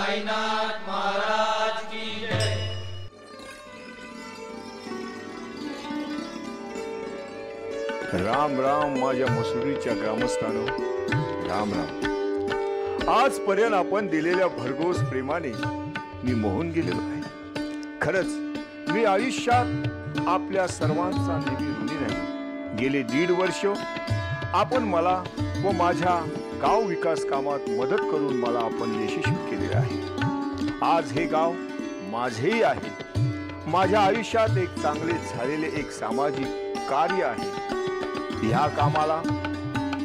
साईनाथ महाराज की जय। राम राम माझ्या मसुरीच्या ग्रामस्थांनो, राम राम। आजपर्यंत आपण दिलेल्या भरघोस प्रेमाने मी मोहून गेलेलो आहे। खरंच मी आयुष्यात आपल्या सर्वांचा नेहमी ऋणी नाही। गेले 1.5 वर्ष आपण मला व माझ्या गाव विकास कामात मदत करून मला आपण यशस्वी केलेले आहे। आज हे गाव माझेही आहे। माझ्या आयुष्यात एक चांगले झालेले एक सामाजिक कार्य आहे। या कामाला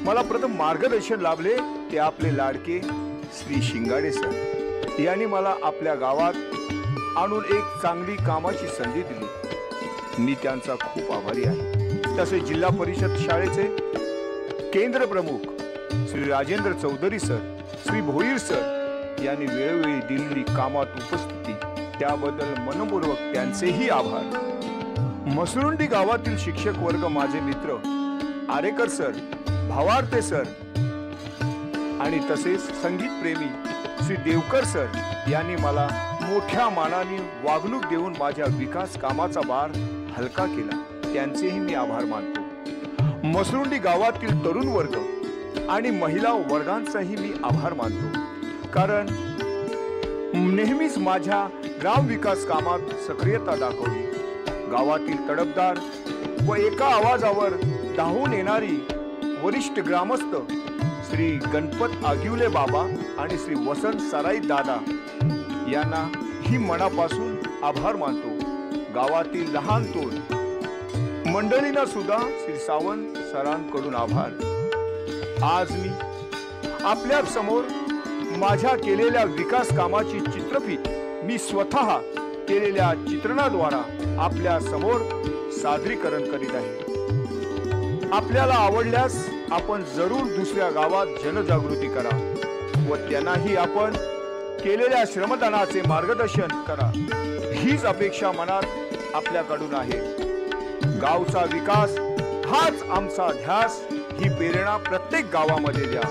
मला प्रथम मार्गदर्शन लाभले ते आपले लाडके श्री शिंगाडे सर यांनी मला आपल्या गावात आणून एक चांगली कामाची संधी दिली। मी त्यांचा खूप आभारी आहे। तसेच जिल्हा परिषद शाळेचे केंद्र प्रमुख श्री राजेंद्र चौधरी सर, श्री भोईर सर यांनी वेळोवेळी दिलेली कामात उपस्थिती त्याबद्दल मनपूर्वक त्यांचेही आभार। मसरुंडी गावातील शिक्षक वर्ग, माझे मित्र आरेकर सर, भावार्ते सर आणि तसेच संगीत प्रेमी श्री देवकर सर यांनी मला मोठ्या मानाने वागणूक देऊन माझ्या विकास कामाचा भार हलका केला, त्यांचेही मी आभार मानतो। मसरुंडी गावातील तरुण वर्ग आणि महिला वर्गांचाही मी आभार मानतो, कारण नेहमीच माझ्या ग्राम विकास कामात सक्रियता दाखवली। गावातील तडफदार व एका आवाजावर धावून येणारी वरिष्ठ ग्रामस्थ श्री गणपत आगिवले बाबा आणि श्री वसंत सराई दादा यांना ही मनापासून आभार मानतो। गावातील लहान तोड मंडळींना सुद्धा श्री सावंत सरांकडून आभार। आज मी आपल्या समोर माझ्या केलेल्या विकास कामाची चित्रफीत मी स्वतः केलेल्या चित्रणाद्वारे आपल्या समोर सादरीकरण करीत आहे। आपल्याला आवडल्यास आपण जरूर दुसऱ्या गावात जनजागृती करा व त्यांनाही आपण केलेल्या श्रमदानाचे मार्गदर्शन करा, हीच अपेक्षा मनात आपल्याकडून आहे। गावचा विकास हाच आमचा ध्यास, ही प्रेरणा प्रत्येक गावामध्ये द्या।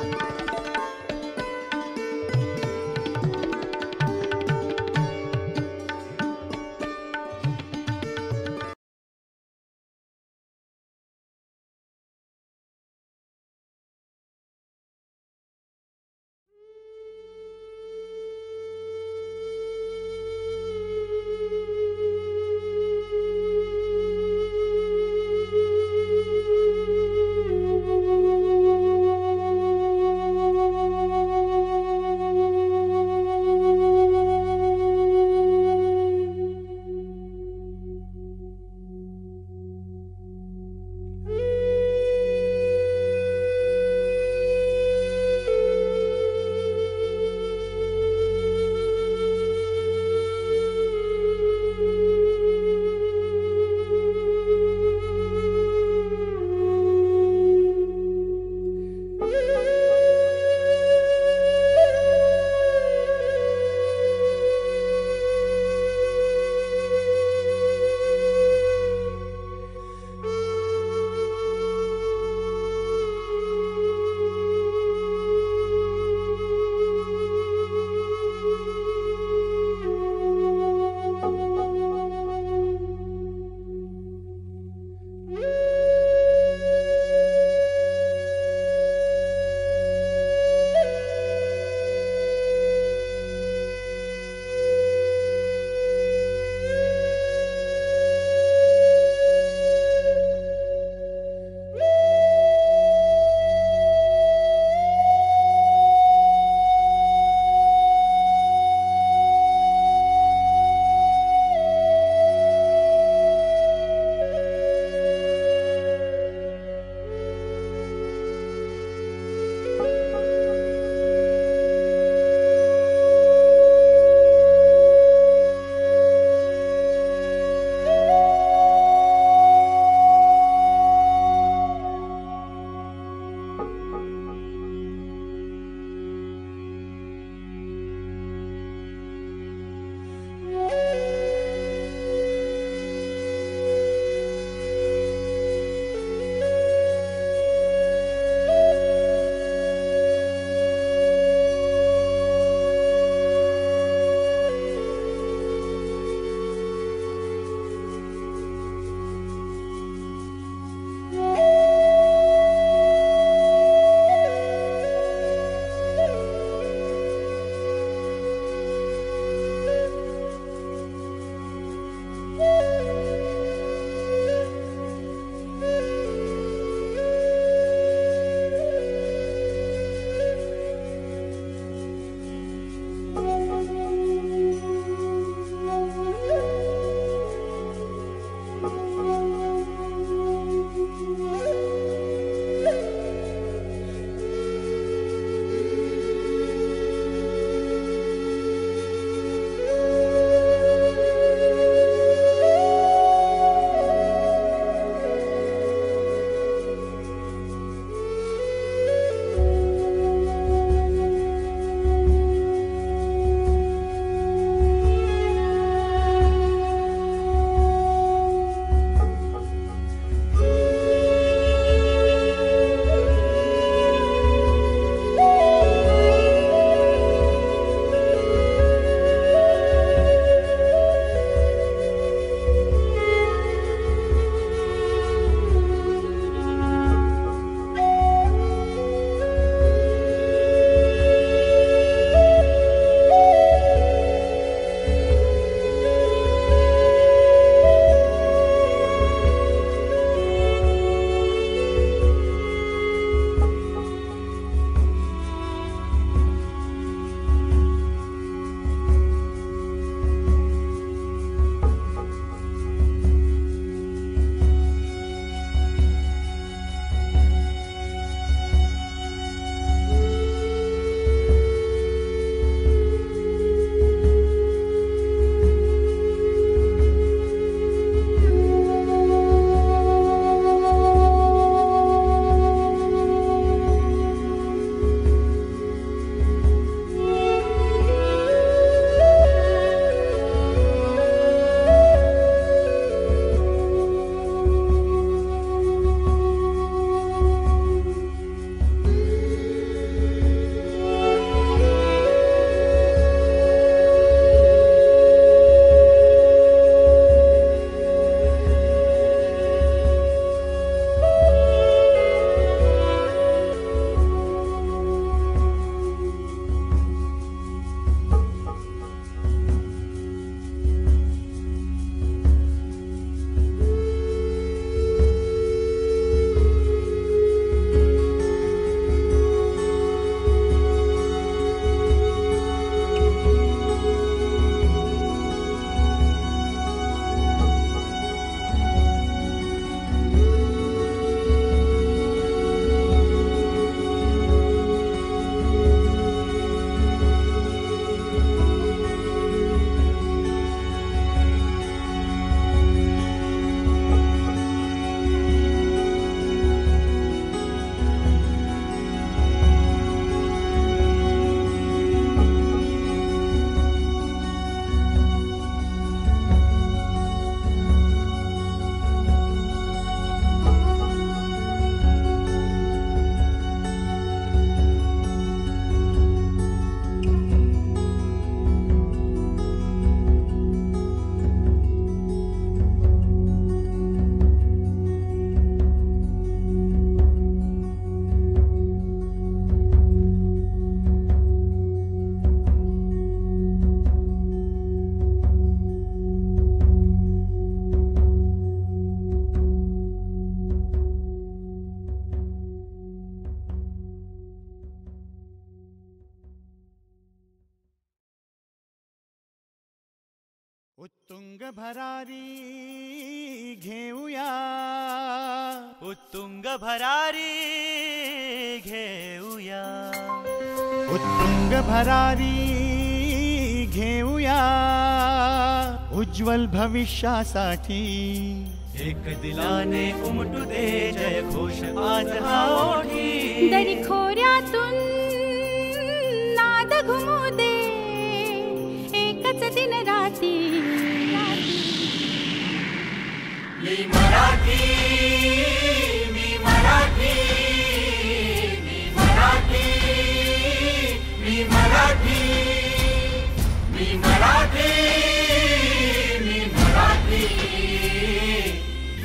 उत्तुंग भरारी घेऊया, उत्तुंग भरारी घेऊया, उत्तुंग भरारी घेऊया, उज्ज्वल भविष्यासाठी एक दिलाने उमटू दे जय घोष आज हा ओठी. दरी खोऱ्यातून नाद घुमू दे एकच दिन राती. मी मराठी, मी मराठी, मी मराठी, मी मराठी, मी मराठी, मी मराठी,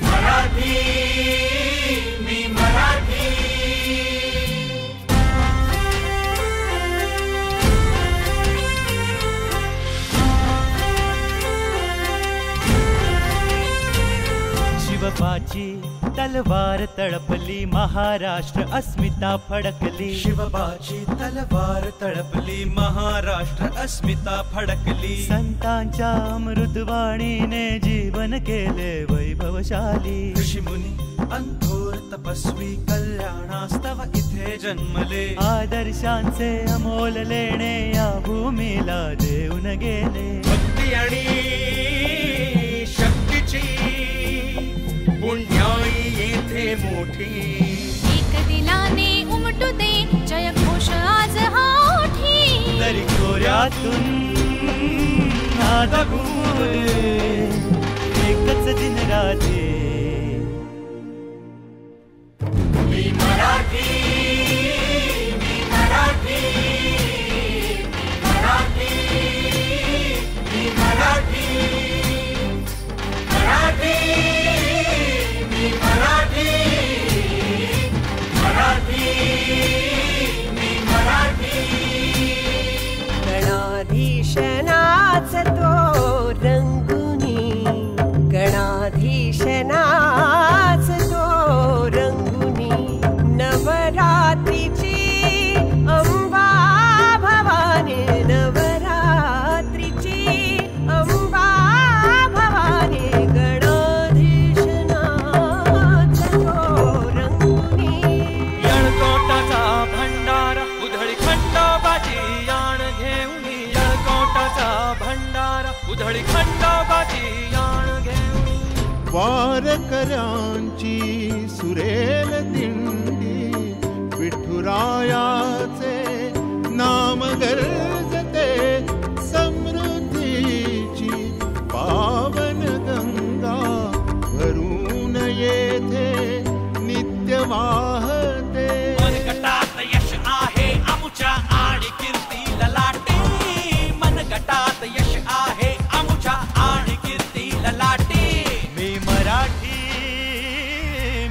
मराठी, मी मराठी. शिवबाची तलवार तळपली, महाराष्ट्र अस्मिता फडकली. शिवबाची तलवार तळपली, महाराष्ट्र अस्मिता फडकली. संतांच्या अमृतवाणीने जीवन केले वैभवशाली. ऋषीमुनी अंथोर तपस्वी कल्याणास्तव इथे जन्मले. आदर्शांचे अमोल लेणे या भूमीला देऊन गेले. भक्ती आणि शक्तीची पुण्याई येथे मोठी. एक दिलाने उमटू दे जय घोष आज हा ओठी. दरी खोऱ्यातून नाद घुमू दे एकच दिन राती. मी मराठी, मी मराठी, मी मराठी, मी मराठी, मराठी, मी मराठी, मराठी, मी मराठी. गणाधीशनाच तो रंगुनी, गणाधीशनाच तो रंगुनी. नवरात्रीची अंबा भवानी, नवरात्रीची अंबा भवानी. गणाधीशनाच तो रंगुनी. यळकोटाचा भंडारा उधळी खंडोबाची याण घेऊन. यळकोटाचा भंडारा उधळी खंडोबाची याण घेऊन. वारकऱ्यांची सुरेल दिंडी, विठुरायाचे नाम गर्जते. समृद्धीची पावन गंगा भरून येथे नित्य वाहते. मनगटात यश आहे आमुच्या आणि कीर्ती ललाटे. मनगटात यश आहे आमुच्या आणि कीर्ती ललाटे. मी मराठी,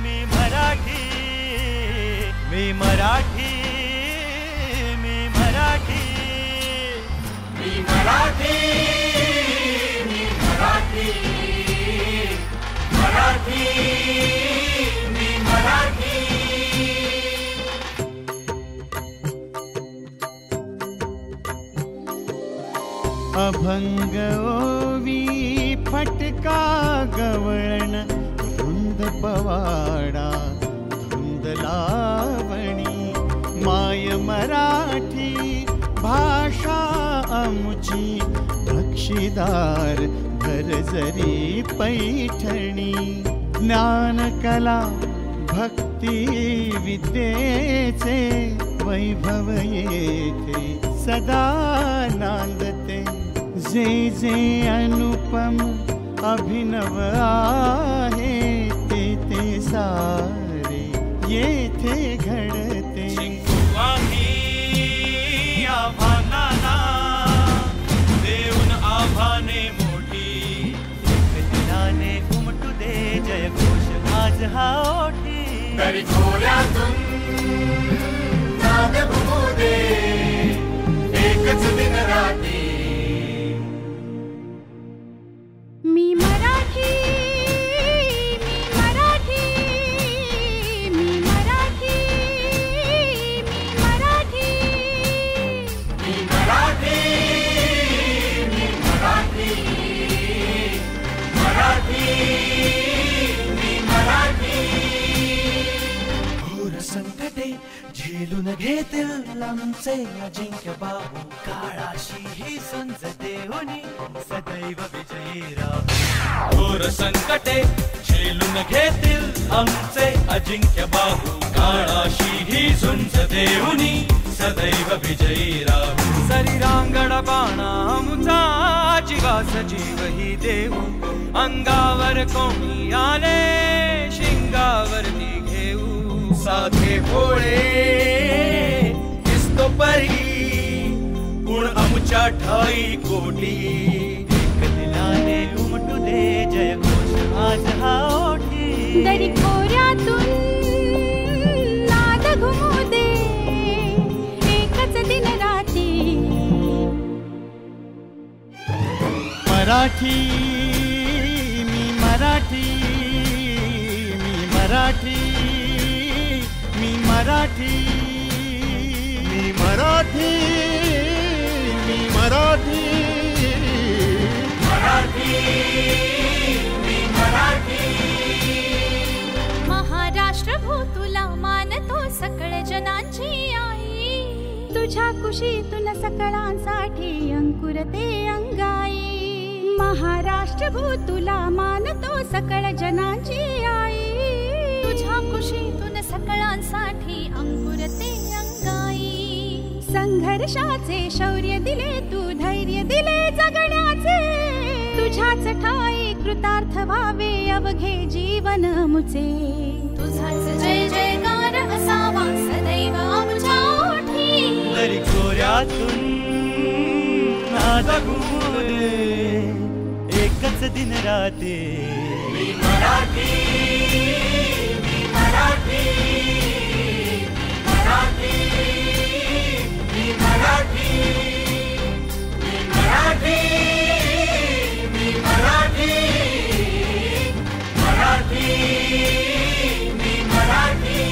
मी मराठी, मी मराठी, मी मराठी. मी मराठी, मी मराठी, मराठी, मी मराठी. अभंग ओवी फटका गवळण, वृंद पवाडा धुंद लावणी. माय मराठी भाषा अमुची, बक्षीदार भरजरी पैठणी. ज्ञान कला भक्ती विद्येचे वैभव येथे सदा नांदते. जे जे अनुपम अभिनव आहे ते ते सारे येथे घडते. आम्ही आव्हानाला देऊन आव्हाने मोठी. एक दिलाने उमटू दे जय घोष आज हा ओठी. दरी खोऱ्यातून नाद घुमू दे एकच दिन राती. मी मराठी, मी मराठी, मी मराठी, मी मराठी, मी मराठी, मी मराठी, झेलून घेतील आमचे अजिंक्य बाहू काळाशी ही संज देऊनी सदैव विजयी राहू घोर संकटे झेलून घेतील आमचे अजिंक्य बाहू काळाशी ही झुंज देऊनी सदैव विजयी राहू शरीरांगण बाणा आमचा जीवास जीव ही देऊ अंगावर कोणी आले शिंगावरती घेऊ साधे भोळे दिसतो परी गुण आमच्या ठाई कोटी एक दिलाने उमटू दे जय घोष आज हा ओठी दरी खोऱ्यातून नाद घुमू दे एकच दिन राती मराठी मी मराठी मी मराठी मी मराठी मी मराठी मी मराठी महाराष्ट्र भू तुला मानतो सकळ जनांची आई तुझ्या कुशीतून सकळांसाठी अंकुरते अंगाई महाराष्ट्र भू तुला मानतो सकळ जनांची आई तुझ्या कुशीतून सकळांसाठी अंकुरते अंगाई संघर्षाचे शौर्य दिले तू धैर्य दिले जगण्याचे तुझ्याच ठाई कृतार्थ व्हावे अवघे जीवन मुचे तुझाच जय जयकार असावा सदैव आमच्या ओठी तरी खोऱ्यातून नाद घुमू दे एकच दिन राते मी मराठी मी मराठी मराठी मी मराठी मी मराठी मी मराठी मराठी मी मराठी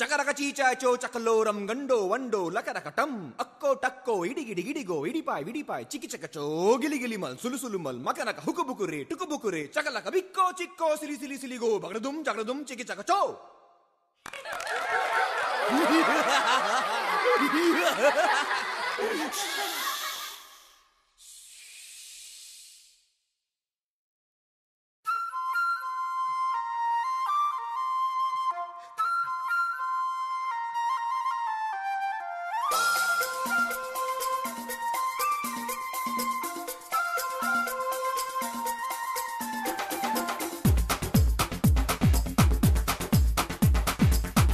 चकरकची चाचो चकलोरम गंडो वंडो लकरकटम अक्को टक्को इडी गिडी गिडी गो इडी पाय चिकी चकचो गिली गिली मल सुलु सुलु मल मकनक हुकु बुकुरे टुकु बुकुरे चकलक बिक्को चिक्को सिली सिली सिली गो बगड़दुम जगड़दुम चिकी चकचो।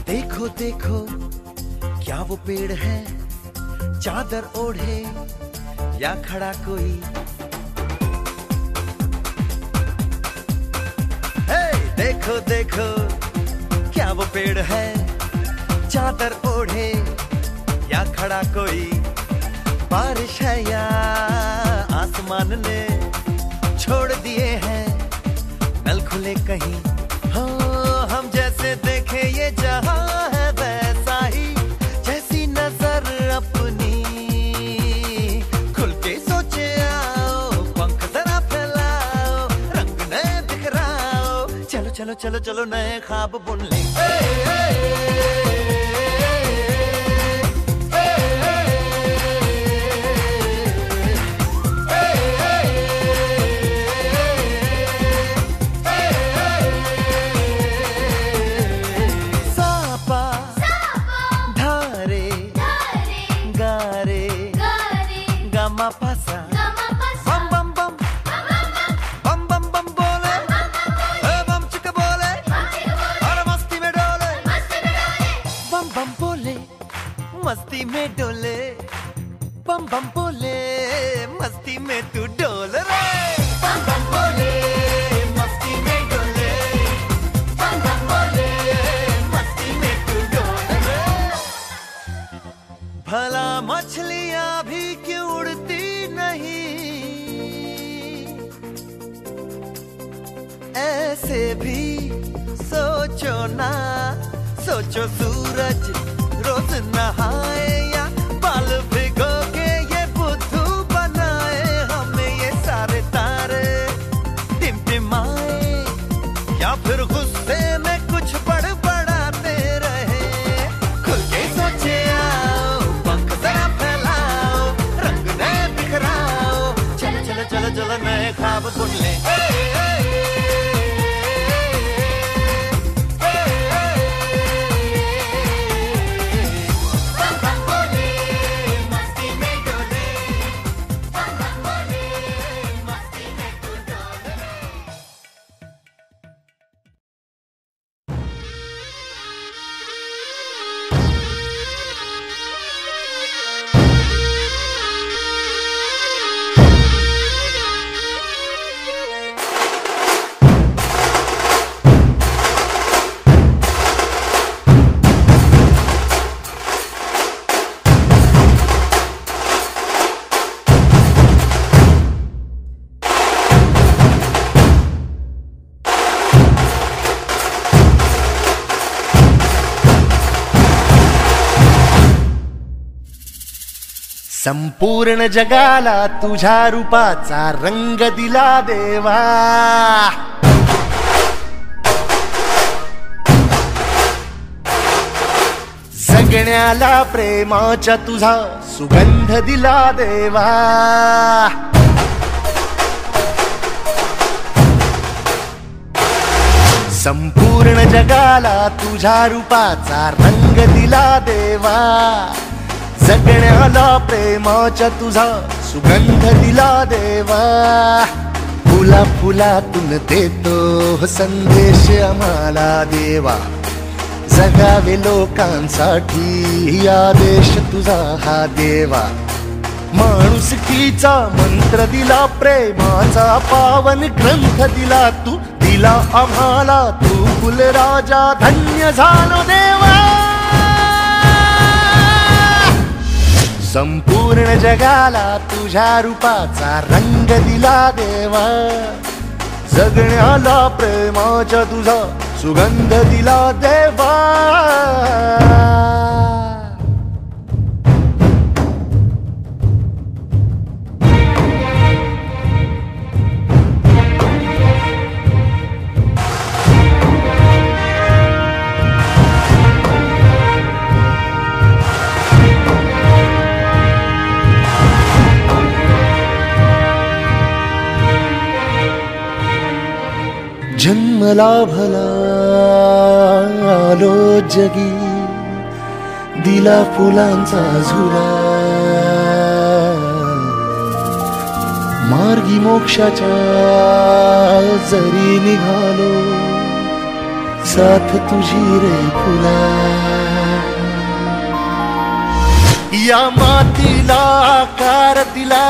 देखो देखो क्या वो पेड़ है चादर ओढ़े या खड़ा कोई। हे देखो देखो क्या वो पेड़ है चादर ओढ़े या खड़ा कोई। बारिश है या आसमान ने छोड़ दिए हैं नल खुले कहीं। हाँ हम जैसे देखे ये जहां है वैसा ही जैसी नजर अपनी खुल के सोचे आओ पंख जरा फैलाओ रंग नए बिखराओ चलो चलो चलो चलो नए ख्वाब बुन ले। मस्ती में डोले बम बम बोले मस्ती में तू डोल रे। बम बम बोले मस्ती में डोले बम बम बोले मस्ती में तू डोल रे। भला मछलियां भी क्यों उड़ती नहीं ऐसे भी सोचो ना। सोचो सूरज रोज नहाए या बाल भिगो के ये बुद्धू बनाए हमें ये सारे तारे टिमटिमाए या फिर गुस्से में कुछ बड़बड़ाते रहे। खुल के सोचे आओ पंख जरा फैलाओ रंग नए बिखराओ चलो चलो चलो चलो नए ख्वाब बुन ले। संपूर्ण जगाला तुझ्या रूपाचा रंग दिला देवा। जगण्याला प्रेमाचा तुझा सुगंध दिला देवा। संपूर्ण जगाला तुझ्या रूपाचा रंग दिला देवा। जगण्याला प्रेमाचा तुझा सुगंध दिला देवा। फुला फुलातून देतो संदेश आम्हाला देवा। जगावे लोकांसाठी आदेश तुझा हा देवा। माणुसकीचा मंत्र दिला प्रेमाचा पावन ग्रंथ दिला तू। दिला आम्हाला तू कुलराजा धन्य झालो देवा। संपूर्ण जगाला तुझ्या रूपाचा रंग दिला देवा। जगण्याला प्रेमाचा तुझा सुगंध दिला देवा. जन्मला भला आलो जगी, दिला फुलांचा झुला, मार्गी मोक्षाच्या जरी निघालो, साथ तुझी रे फुला. या मातीला आकार दिला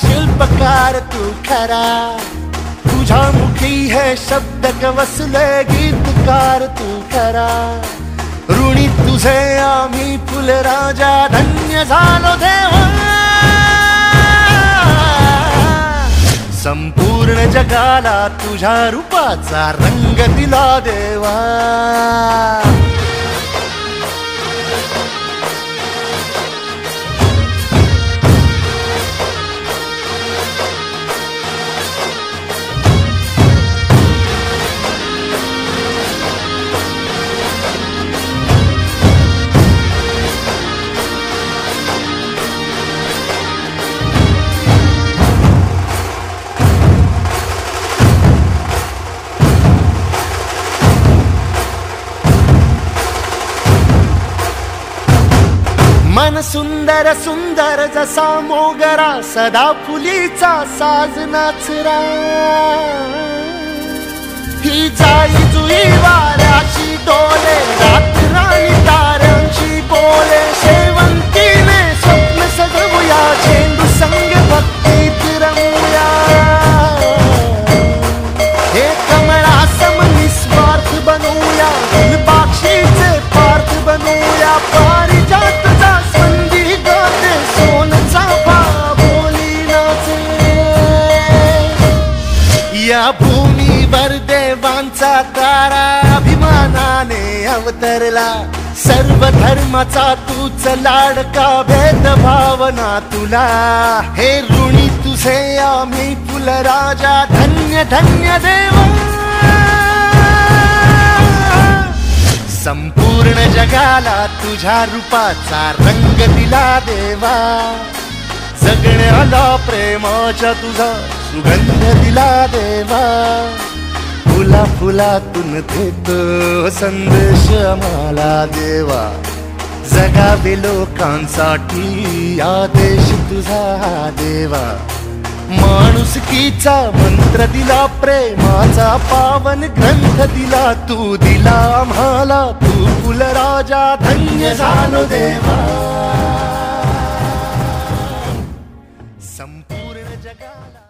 शिल्पकार तू खरा, तुझ्या मुखी है शब्द कवसले गीतकार तू खरा. ऋणी तुझे आम्ही फुलराजा, धन्य झालो देवा. संपूर्ण जगाला तुझ्या रूपाचा रंग दिला देवा. मन सुंदर सुंदर जसा मोगरा, सदा फुलीचा साज नाचरा. ही जाई जुई वाऱ्याची डोले, रात्री ताऱ्यांची बोले. शेवंतीने स्वप्न सजवूया, झेंडू संग भक्तीत रंगूया. हे कमळा सम निस्वार्थ बनूया, बाक्षीचे पार्थ बनूया. पारिजातचा संधी गाते, सोनचा बोली नाचे. या भूमीवर देवांचा तारा अभिमानाने अवतरला. सर्व धर्माचा तूच लाडका, भेदभावना तुला. हे ऋणी तुझे आम्ही फुलराजा, धन्य धन्य देवा. संपूर्ण जगाला तुझ्या रूपाचा रंग दिला देवा. जगण्याला प्रेमाच्या तुझा सुगंध दिला देवा. फुला फुलातून देतो संदेश आम्हाला देवा. जगावे लोकांसाठी आदेश तुझा देवा. माणुसकीचा मंत्र दिला, प्रेमाचा पावन ग्रंथ दिला. तू दिला आम्हाला, तू फुलराजा, धन्य झालो देवा. संपूर्ण जगाला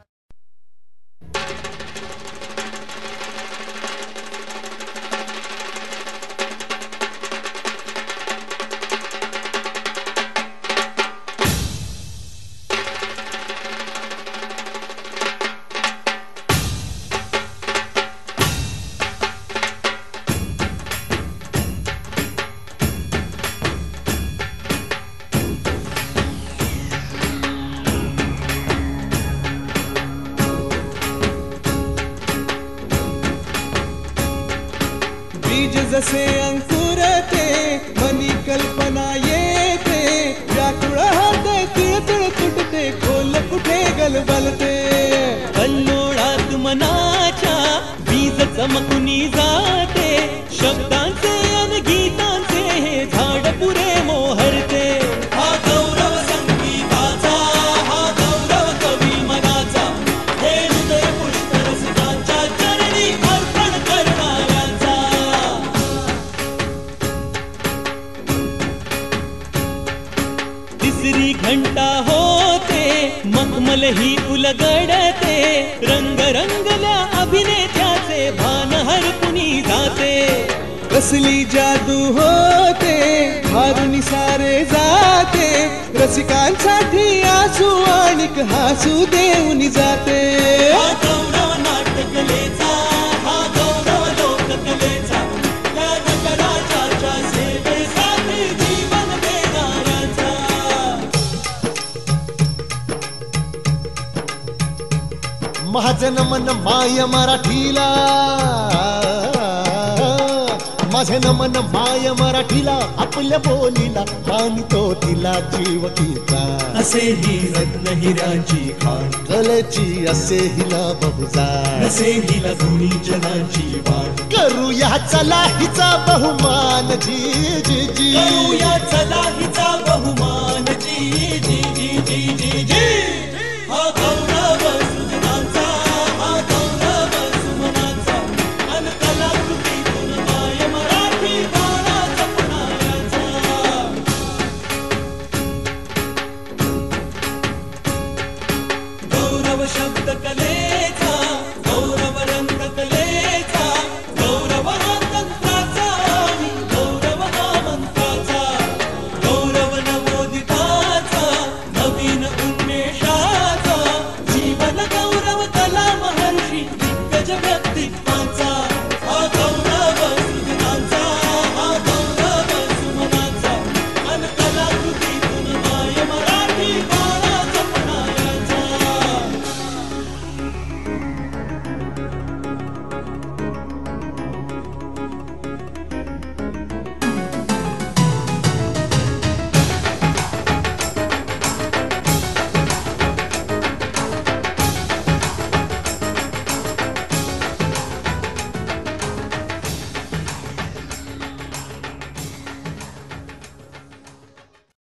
जसे अंकुरते मनी कल्पना येते, व्याकुळ हात तिळतिळ तुटते, खोल कुठे गलबलते. कल्लोळात मनाच्या बीज चमकुनी जाते, शब्दांचे अन गीतांचे हे झाड पुरे मोहरते. हा गौरव संगीताचा, हा गौरव कवी मनाचा, हे हृदय पुष्कर रसिकांच्या चरणी अर्पण करणाऱ्यांचा. तिसरी घंटा होते, मखमल ही उलगडते, रंग रंगल्या अभिनेत्याचे भान हरपुनी जाते. कसली जादू होते, हारुनी सारे जाते, रसिकांसाठी आसू आणिक हासू देऊन जाते. हा गौरव नाटकलेचा, हा गौरव लोककलेचा, माझे नमन माय मराठीला, माझे नमन माय मराठीला, आपल्या बोलीला मानतो तिला जीव तिचा. असे ही रत्न हिऱ्याची खाण, कलेची असे हिला बहुजाण, असे हिला दोन्ही जनाची वाण. करूया चला हिचा बहुमान जी जी जी, करूया चला